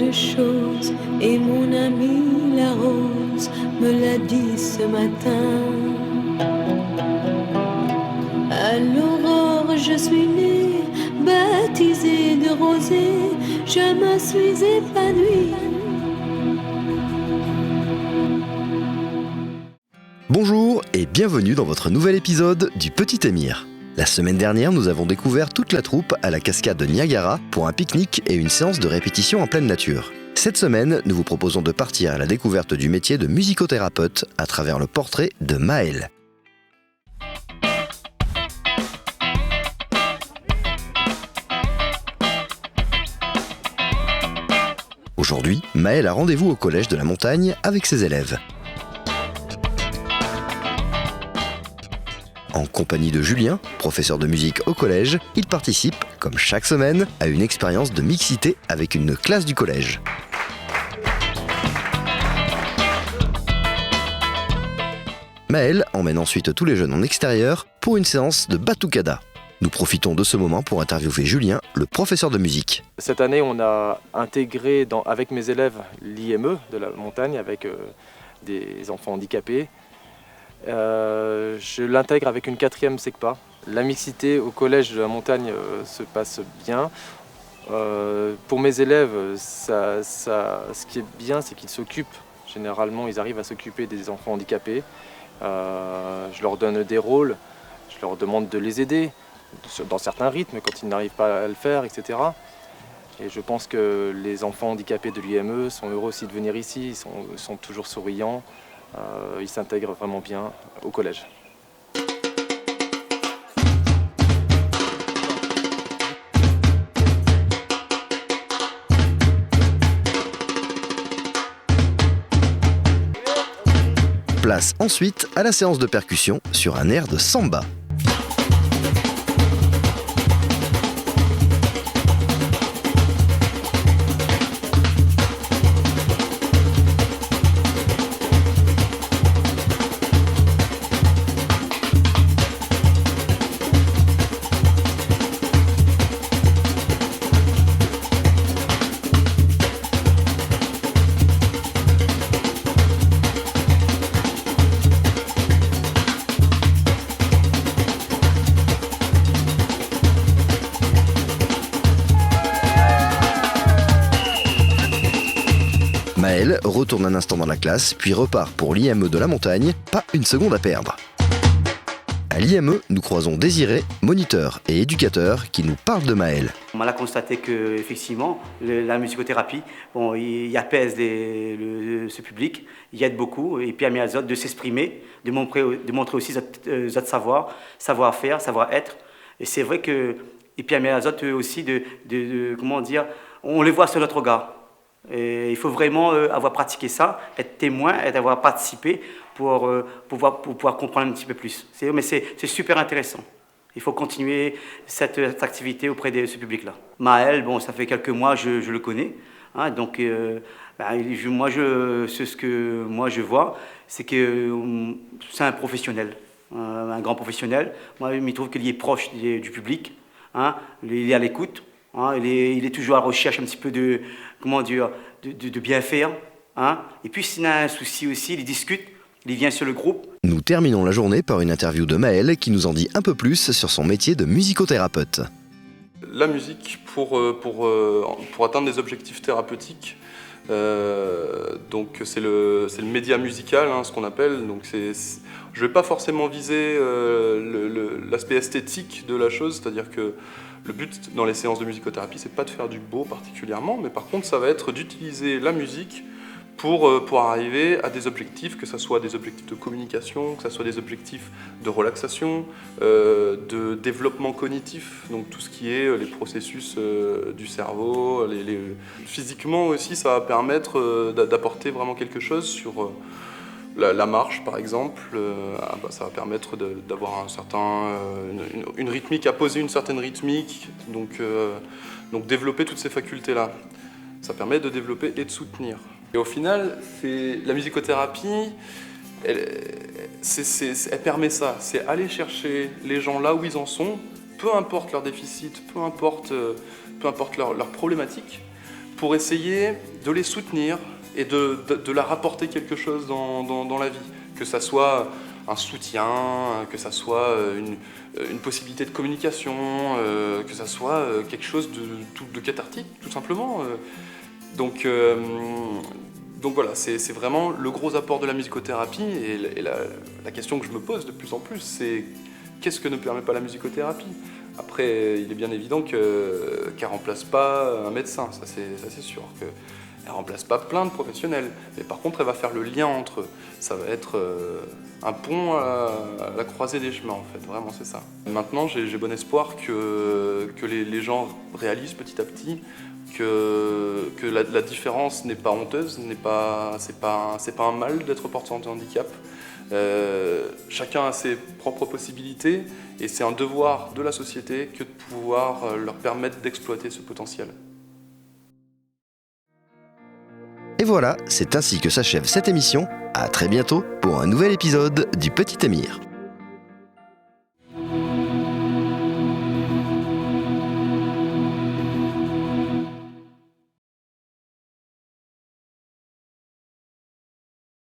de choses et mon amie la rose me l'a dit ce matin. À l'aurore je suis née, baptisée de rosée, je me suis épanouie. Bonjour et bienvenue dans votre nouvel épisode du Petit Émir. La semaine dernière, nous avons découvert toute la troupe à la cascade de Niagara pour un pique-nique et une séance de répétition en pleine nature. Cette semaine, nous vous proposons de partir à la découverte du métier de musicothérapeute à travers le portrait de Maëlle. Aujourd'hui, Maëlle a rendez-vous au collège de la montagne avec ses élèves. En compagnie de Julien, professeur de musique au collège, il participe, comme chaque semaine, à une expérience de mixité avec une classe du collège. Maëlle emmène ensuite tous les jeunes en extérieur pour une séance de batucada. Nous profitons de ce moment pour interviewer Julien, le professeur de musique. Cette année, on a intégré avec mes élèves l'IME de la montagne avec des enfants handicapés. Je l'intègre avec une 4e SECPA. La mixité au collège de la montagne se passe bien. Pour mes élèves, ce qui est bien, c'est qu'ils s'occupent. Généralement, ils arrivent à s'occuper des enfants handicapés. Je leur donne des rôles, je leur demande de les aider dans certains rythmes quand ils n'arrivent pas à le faire, etc. Et je pense que les enfants handicapés de l'IME sont heureux aussi de venir ici, ils sont toujours souriants. Ils s'intègrent vraiment bien au collège. Place ensuite à la séance de percussion sur un air de samba. Maëlle retourne un instant dans la classe, puis repart pour l'IME de la montagne, pas une seconde à perdre. À l'IME, nous croisons Désiré, moniteur et éducateur, qui nous parle de Maëlle. On a constaté qu'effectivement, la musicothérapie, il apaise ce public, il aide beaucoup et permet à les autres de s'exprimer, de montrer aussi les autres savoir-faire, savoir-être. Et c'est vrai qu'il permet à les autres aussi comment dire, on les voit sur notre regard. Et il faut vraiment avoir pratiqué ça, être témoin, avoir participé pour pouvoir comprendre un petit peu plus. Mais c'est super intéressant. Il faut continuer cette activité auprès de ce public-là. Maëlle, ça fait quelques mois, je le connais. Hein, donc, ce que moi je vois, c'est que c'est un professionnel, un grand professionnel. Moi, il me trouve qu'il est proche du public. Hein, il est à l'écoute. Hein, il est toujours à la recherche un petit peu de bien faire. Hein. Et puis s'il a un souci aussi, il discute, il vient sur le groupe. Nous terminons la journée par une interview de Maëlle qui nous en dit un peu plus sur son métier de musicothérapeute. La musique pour atteindre des objectifs thérapeutiques, donc c'est le média musical, ce qu'on appelle. Donc je ne vais pas forcément viser l'aspect esthétique de la chose, c'est-à-dire que le but dans les séances de musicothérapie, c'est pas de faire du beau particulièrement, mais par contre, ça va être d'utiliser la musique pour arriver à des objectifs, que ce soit des objectifs de communication, que ce soit des objectifs de relaxation, de développement cognitif, donc tout ce qui est les processus du cerveau. Physiquement aussi, ça va permettre d'apporter vraiment quelque chose sur la marche, par exemple. Ça va permettre d'avoir une rythmique, à poser une certaine rythmique, donc développer toutes ces facultés-là. Ça permet de développer et de soutenir. Et au final, la musicothérapie, elle permet ça, c'est aller chercher les gens là où ils en sont, peu importe leur déficit, peu importe leur problématique, pour essayer de les soutenir et de leur apporter quelque chose dans la vie. Que ça soit un soutien, que ça soit une possibilité de communication, que ça soit quelque chose de cathartique, tout simplement. Donc voilà, c'est vraiment le gros apport de la musicothérapie. Et la question que je me pose de plus en plus, c'est qu'est-ce que ne permet pas la musicothérapie ? Après, il est bien évident qu'elle ne remplace pas un médecin, ça c'est sûr. Elle ne remplace pas plein de professionnels, mais par contre, elle va faire le lien entre eux. Ça va être un pont à la croisée des chemins, en fait, vraiment, c'est ça. Maintenant, j'ai bon espoir que les gens réalisent petit à petit que la différence n'est pas honteuse, c'est pas un mal d'être porteur de handicap. Chacun a ses propres possibilités et c'est un devoir de la société que de pouvoir leur permettre d'exploiter ce potentiel. Et voilà, c'est ainsi que s'achève cette émission. À très bientôt pour un nouvel épisode du Petit Émir.